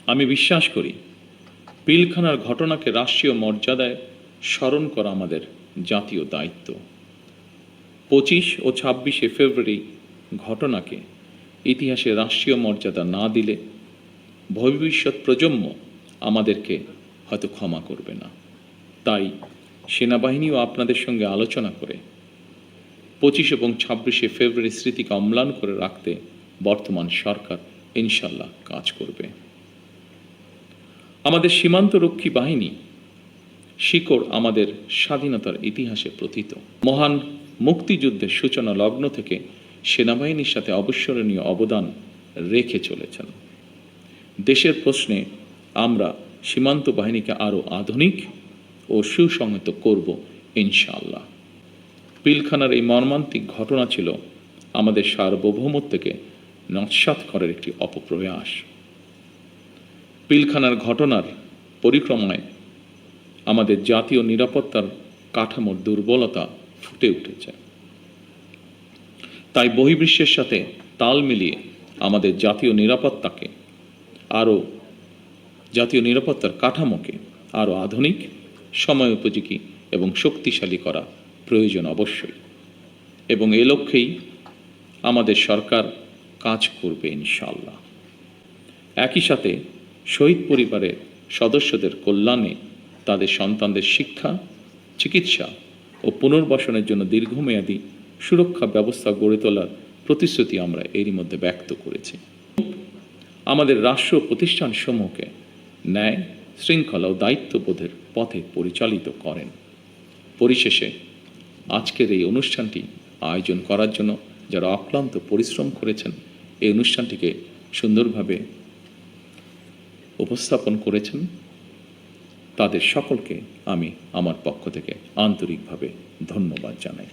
আমি বিশ্বাস করি পিলখানার ঘটনাকে রাষ্ট্রীয় মর্যাদায় স্মরণ করা আমাদের জাতীয় দায়িত্ব। 25 ও 26শে ফেব্রুয়ারি ঘটনাকে ইতিহাসে রাষ্ট্রীয় মর্যাদা না দিলে ভবিষ্যৎ প্রজন্ম আমাদেরকে হয়তো ক্ষমা করবে না। তাই সেনাবাহিনীও আপনাদের সঙ্গে আলোচনা করে 25 এবং 26শে ফেব্রুয়ারি স্মৃতিকে অম্লান করে রাখতে বর্তমান সরকার ইনশাল্লাহ কাজ করবে। আমাদের সীমান্তরক্ষী বাহিনী শিকড় আমাদের স্বাধীনতার ইতিহাসে প্রথিত। মহান মুক্তিযুদ্ধের সূচনা লগ্ন থেকে সেনাবাহিনীর সাথে অবিস্মরণীয় অবদান রেখে চলেছেন। দেশের প্রশ্নে আমরা সীমান্ত বাহিনীকে আরও আধুনিক ও সুসংহত করব ইনশাআল্লাহ। পিলখানার এই মর্মান্তিক ঘটনা ছিল আমাদের সার্বভৌমত্বকে নস্যাৎ করার একটি অপপ্রয়াস। পিলখানার ঘটনার পরিক্রমায় আমাদের জাতীয় নিরাপত্তার কাঠামোর দুর্বলতা ফুটে উঠেছে। তাই বহির্বিশ্বের সাথে তাল মিলিয়ে আমাদের জাতীয় নিরাপত্তার কাঠামোকে আরও আধুনিক, সময় উপযোগী এবং শক্তিশালী করা প্রয়োজন অবশ্যই। এবং এ লক্ষ্যেই আমাদের সরকার কাজ করবে ইনশাআল্লাহ। একই সাথে শহীদ পরিবারের সদস্যদের কল্যাণে তাদের সন্তানদের শিক্ষা, চিকিৎসা ও পুনর্বাসনের জন্য দীর্ঘমেয়াদী সুরক্ষা ব্যবস্থা গড়ে তোলার প্রতিশ্রুতি আমরা এরই মধ্যে ব্যক্ত করেছি। আমাদের রাষ্ট্র প্রতিষ্ঠানসমূহকে ন্যায়, শৃঙ্খলা ও দায়িত্ববোধের পথে পরিচালিত করেন। পরিশেষে আজকের এই অনুষ্ঠানটি আয়োজন করার জন্য যারা অক্লান্ত পরিশ্রম করেছেন, এই অনুষ্ঠানটিকে সুন্দরভাবে উপস্থাপন করেছেন, তাদের সকলকে আমি আমার পক্ষ থেকে আন্তরিকভাবে ধন্যবাদ জানাই।